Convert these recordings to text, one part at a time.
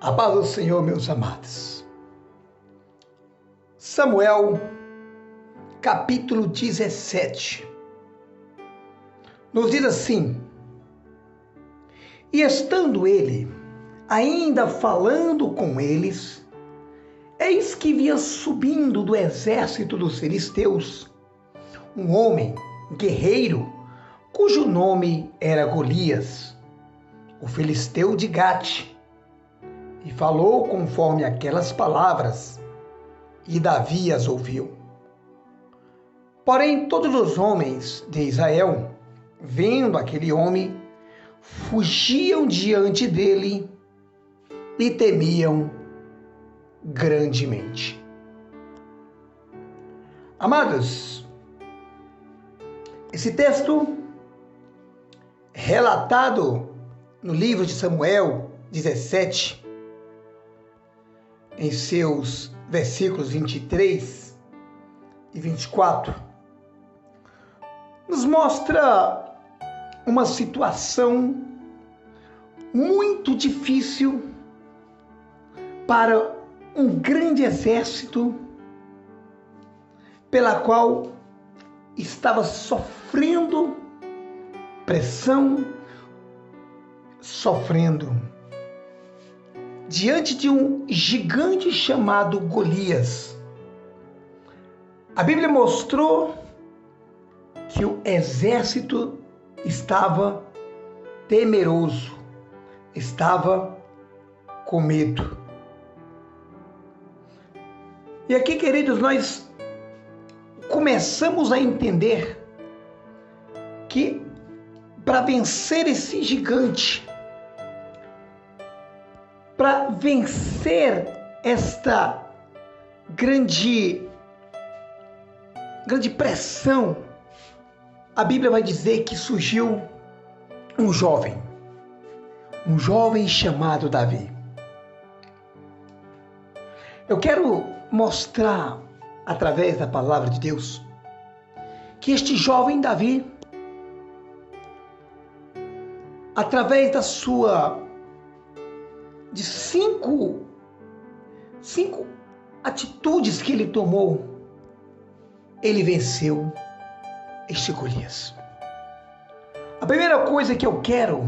A paz do Senhor, meus amados. Samuel, capítulo 17, nos diz assim: E estando ele ainda falando com eles, eis que via subindo do exército dos filisteus um homem guerreiro, cujo nome era Golias, o filisteu de Gate. E falou conforme aquelas palavras, e Davi as ouviu. Porém, todos os homens de Israel, vendo aquele homem, fugiam diante dele e temiam grandemente. Amados, esse texto relatado no livro de Samuel 17, em seus versículos 23 e 24, nos mostra uma situação muito difícil para um grande exército pela qual estava sofrendo pressão, sofrendo diante de um gigante chamado Golias. A Bíblia mostrou que o exército estava temeroso, estava com medo. E aqui, queridos, nós começamos a entender que para vencer esse gigante, para vencer esta grande pressão, a Bíblia vai dizer que surgiu um jovem chamado Davi. Eu quero mostrar, através da palavra de Deus, que este jovem Davi, através de cinco atitudes que ele tomou, ele venceu este Golias. A primeira coisa que eu quero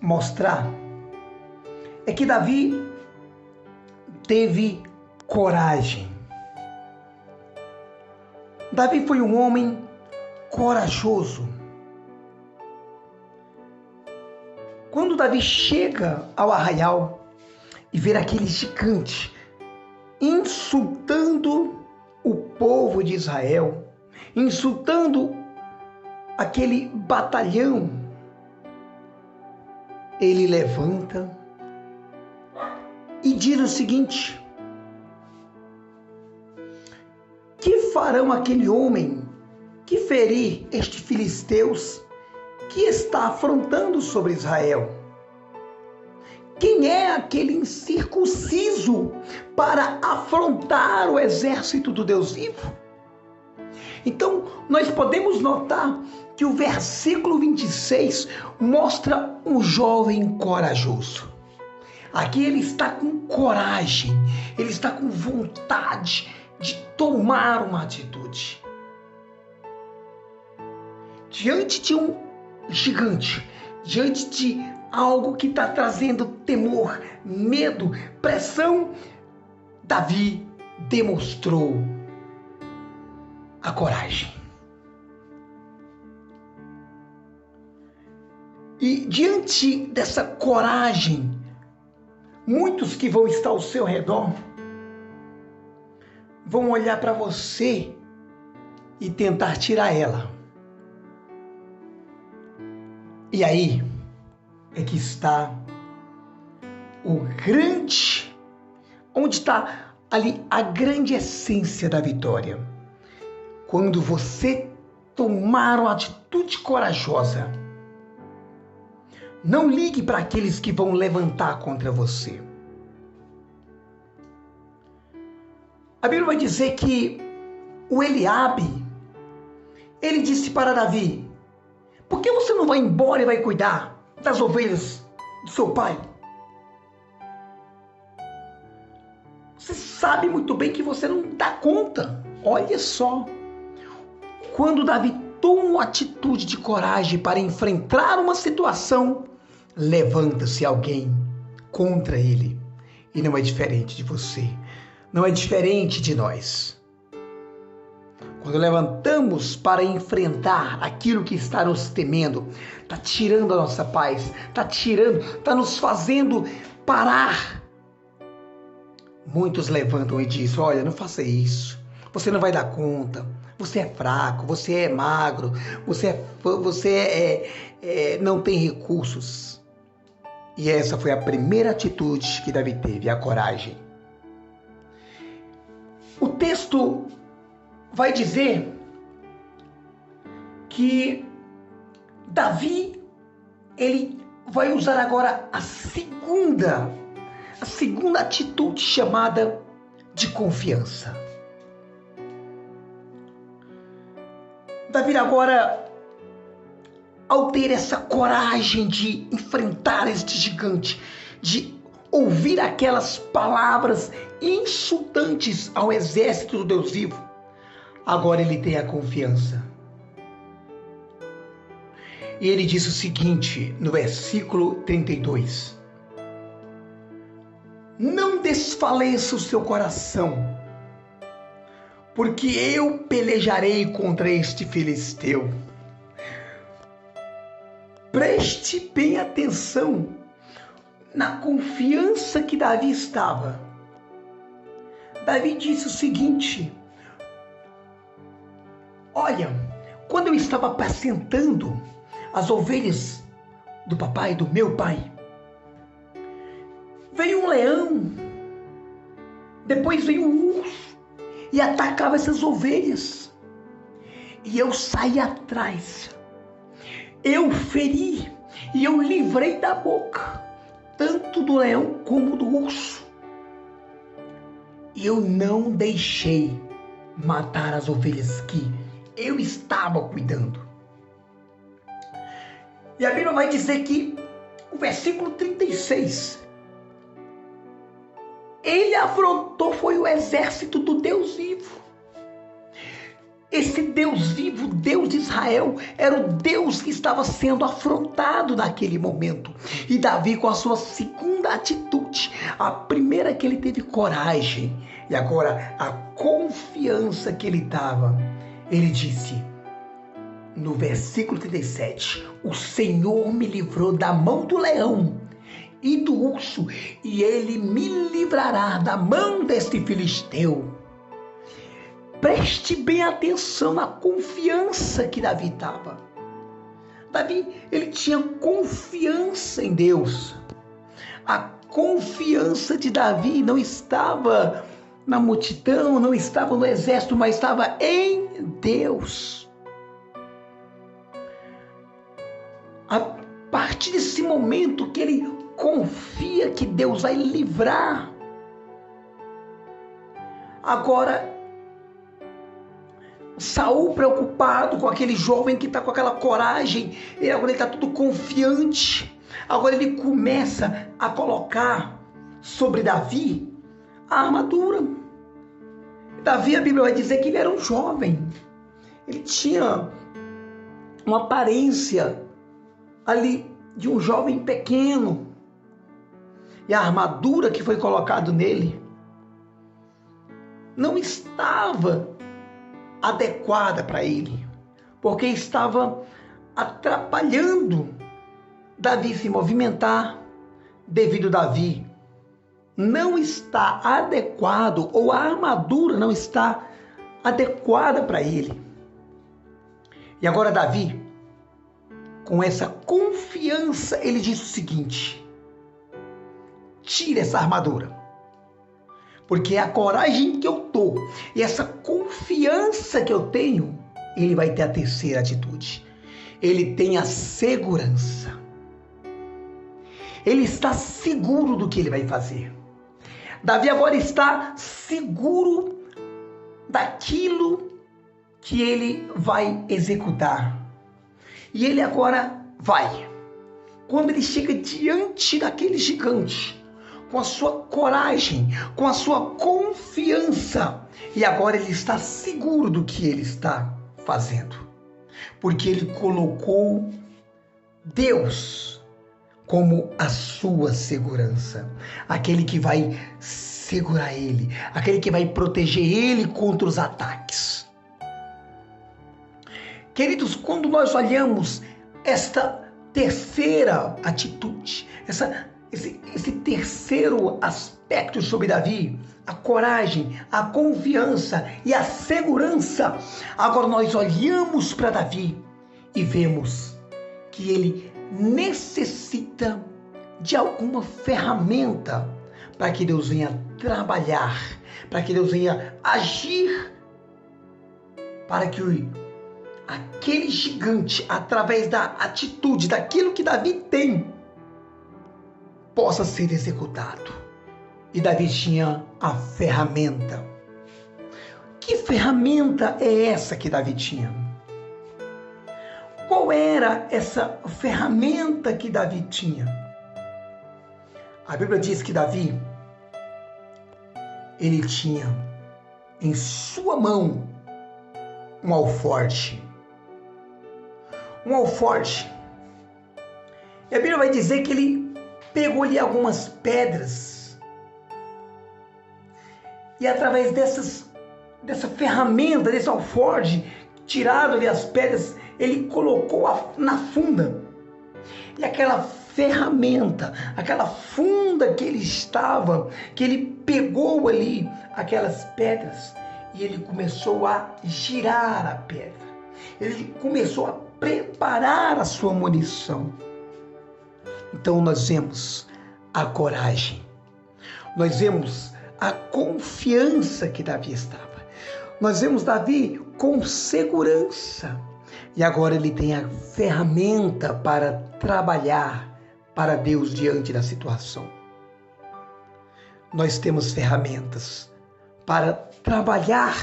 mostrar é que Davi teve coragem. Davi foi um homem corajoso. Quando Davi chega ao arraial e vê aquele gigante insultando o povo de Israel, insultando aquele batalhão, ele levanta e diz o seguinte: que farão aquele homem que ferir estes filisteus que está afrontando sobre Israel? Quem é aquele incircunciso para afrontar o exército do Deus vivo? Então, nós podemos notar que o versículo 26 mostra um jovem corajoso. Aqui ele está com coragem, ele está com vontade de tomar uma atitude. Diante de um gigante, diante de algo que está trazendo temor, medo, pressão, Davi demonstrou a coragem. E diante dessa coragem, muitos que vão estar ao seu redor vão olhar para você e tentar tirar ela. E aí é que está onde está ali a grande essência da vitória. Quando você tomar uma atitude corajosa, não ligue para aqueles que vão levantar contra você. A Bíblia vai dizer que o Eliabe, ele disse para Davi: por que você não vai embora e vai cuidar das ovelhas do seu pai? sabe muito bem que você não dá conta. Olha só, quando Davi toma uma atitude de coragem para enfrentar uma situação, levanta-se alguém contra ele. E não é diferente de você, não é diferente de nós. Quando levantamos para enfrentar aquilo que está nos temendo, está tirando a nossa paz, está nos fazendo parar. Muitos levantam e dizem: olha, não faça isso, você não vai dar conta, você é fraco, você é magro, você não tem recursos. E essa foi a primeira atitude que Davi teve, a coragem. O texto vai dizer que Davi, ele vai usar agora a segunda atitude, chamada de confiança. Davi agora, ao ter essa coragem de enfrentar este gigante, de ouvir aquelas palavras insultantes ao exército do Deus vivo, agora ele tem a confiança. E ele diz o seguinte no versículo 32: não desfaleça o seu coração, porque eu pelejarei contra este filisteu. Preste bem atenção na confiança que Davi estava. Davi disse o seguinte: olha, quando eu estava apacentando as ovelhas do papai, do meu pai, veio um leão, depois veio um urso e atacava essas ovelhas. E eu saí atrás, eu feri e eu livrei da boca, tanto do leão como do urso. E eu não deixei matar as ovelhas que eu estava cuidando. E a Bíblia vai dizer que o versículo 36, ele afrontou, foi o exército do Deus vivo. Esse Deus vivo, Deus de Israel, era o Deus que estava sendo afrontado naquele momento. E Davi, com a sua segunda atitude, a primeira que ele teve coragem, e agora a confiança que ele dava, ele disse no versículo 37, o Senhor me livrou da mão do leão e do urso, e ele me livrará da mão deste filisteu. Preste bem atenção na confiança que Davi estava. Davi, ele tinha confiança em Deus. A confiança de Davi não estava na multidão, não estava no exército, mas estava em Deus. A partir desse momento que ele confia que Deus vai livrar, agora Saul, preocupado com aquele jovem que está com aquela coragem, agora ele está todo confiante. Agora ele começa a colocar sobre Davi a armadura. Davi, a Bíblia vai dizer que ele era um jovem. Ele tinha uma aparência ali de um jovem pequeno. E a armadura que foi colocada nele não estava adequada para ele, porque estava atrapalhando Davi se movimentar, devido a Davi não está adequado, ou a armadura não está adequada para ele. E agora Davi, com essa confiança, ele diz o seguinte: tira essa armadura, porque a coragem que eu tô e essa confiança que eu tenho, ele vai ter a terceira atitude. Ele tem a segurança. Ele está seguro do que ele vai fazer. Davi agora está seguro daquilo que ele vai executar. E ele agora vai. Quando ele chega diante daquele gigante, com a sua coragem, com a sua confiança. E agora ele está seguro do que ele está fazendo, porque ele colocou Deus como a sua segurança, aquele que vai segurar ele, aquele que vai proteger ele contra os ataques. Queridos, quando nós olhamos esta terceira atitude, esse terceiro aspecto sobre Davi, a coragem, a confiança e a segurança, agora nós olhamos para Davi e vemos que ele necessita de alguma ferramenta para que Deus venha trabalhar, para que Deus venha agir, para que aquele gigante, através da atitude, daquilo que Davi tem, possa ser executado. E Davi tinha a ferramenta. Que ferramenta é essa que Davi tinha? Qual era essa ferramenta que Davi tinha? A Bíblia diz que Davi, ele tinha em sua mão um alforje. Um alforje. E a Bíblia vai dizer que ele pegou ali algumas pedras e através dessa ferramenta, desse alforje, tirado ali as pedras, ele colocou na funda. E aquela ferramenta, aquela funda que ele estava, que ele pegou ali aquelas pedras e ele começou a girar a pedra. Ele começou a preparar a sua munição. Então nós vemos a coragem, nós vemos a confiança que Davi estava, nós vemos Davi com segurança, e agora ele tem a ferramenta para trabalhar para Deus diante da situação. Nós temos ferramentas para trabalhar,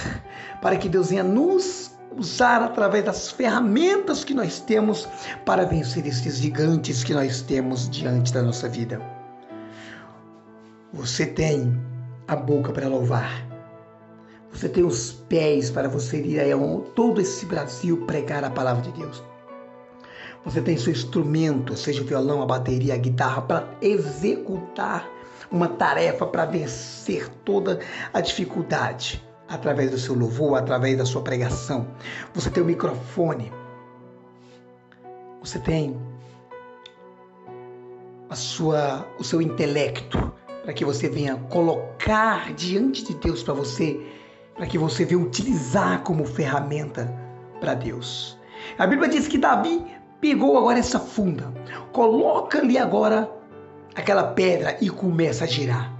para que Deus venha nos usar através das ferramentas que nós temos para vencer esses gigantes que nós temos diante da nossa vida. Você tem a boca para louvar. Você tem os pés para você ir a todo esse Brasil pregar a palavra de Deus. Você tem seu instrumento, seja o violão, a bateria, a guitarra, para executar uma tarefa, para vencer toda a dificuldade. Através do seu louvor, através da sua pregação. Você tem o microfone. Você tem o seu intelecto, para que você venha colocar diante de Deus para que você venha utilizar como ferramenta para Deus. A Bíblia diz que Davi pegou agora essa funda, coloca ali agora aquela pedra e começa a girar.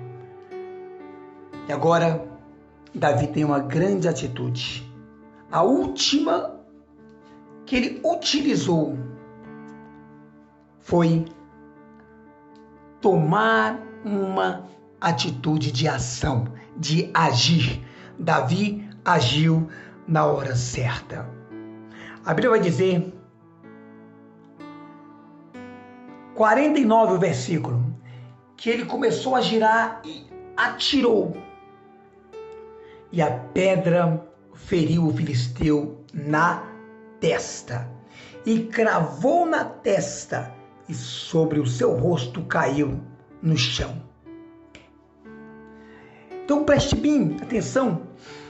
E agora Davi tem uma grande atitude. A última que ele utilizou foi tomar uma atitude de ação, de agir. Davi agiu na hora certa. A Bíblia vai dizer, 49 o versículo, que ele começou a girar e atirou. E a pedra feriu o filisteu na testa, e cravou na testa, e sobre o seu rosto caiu no chão. Então preste bem atenção,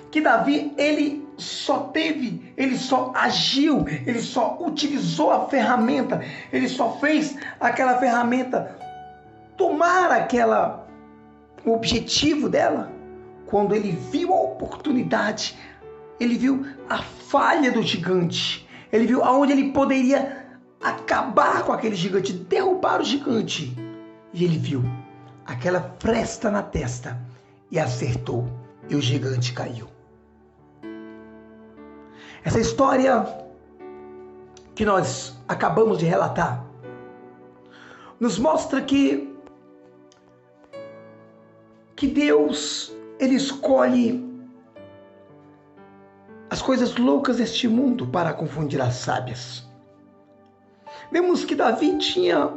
que Davi, ele só agiu, ele só utilizou a ferramenta, ele só fez aquela ferramenta tomar o objetivo dela, quando ele viu a oportunidade, ele viu a falha do gigante, ele viu aonde ele poderia acabar com aquele gigante, derrubar o gigante. E ele viu aquela fresta na testa e acertou, e o gigante caiu. Essa história que nós acabamos de relatar nos mostra que Deus, ele escolhe as coisas loucas deste mundo para confundir as sábias. Vemos que Davi tinha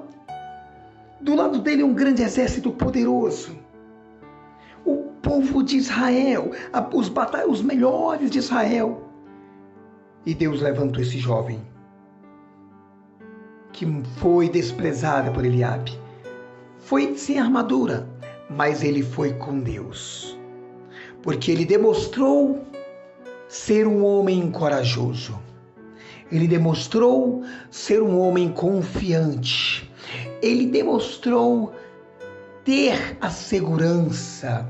Do lado dele um grande exército poderoso. O povo de Israel, os melhores de Israel. E Deus levantou esse jovem, que foi desprezado por Eliabe. Foi sem armadura, mas ele foi com Deus. Porque ele demonstrou ser um homem corajoso. Ele demonstrou ser um homem confiante. Ele demonstrou ter a segurança.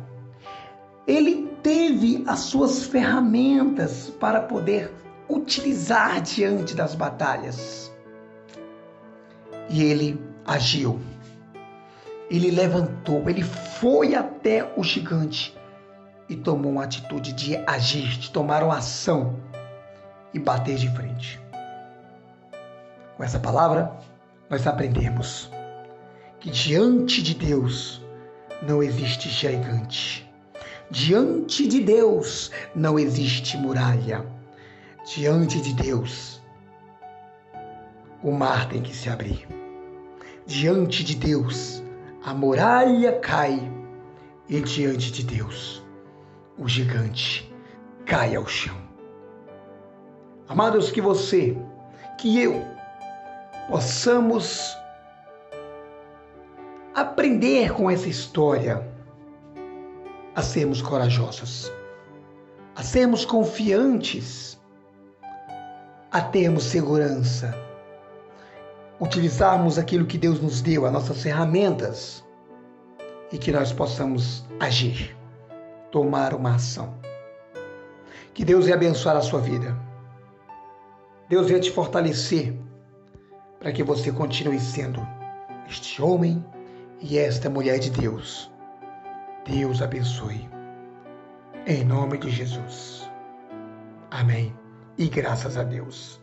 Ele teve as suas ferramentas para poder utilizar diante das batalhas. E ele agiu. Ele levantou, ele foi até o gigante e tomou uma atitude de agir, de tomar uma ação e bater de frente. Com essa palavra, nós aprendemos que diante de Deus não existe gigante. Diante de Deus não existe muralha. Diante de Deus, o mar tem que se abrir. Diante de Deus, a muralha cai. E diante de Deus, o gigante cai ao chão. Amados, que você, que eu, possamos aprender com essa história a sermos corajosos, a sermos confiantes, a termos segurança, utilizarmos aquilo que Deus nos deu, as nossas ferramentas, e que nós possamos agir, tomar uma ação. Que Deus venha abençoar a sua vida. Deus venha te fortalecer para que você continue sendo este homem e esta mulher de Deus. Deus abençoe. Em nome de Jesus. Amém. E graças a Deus.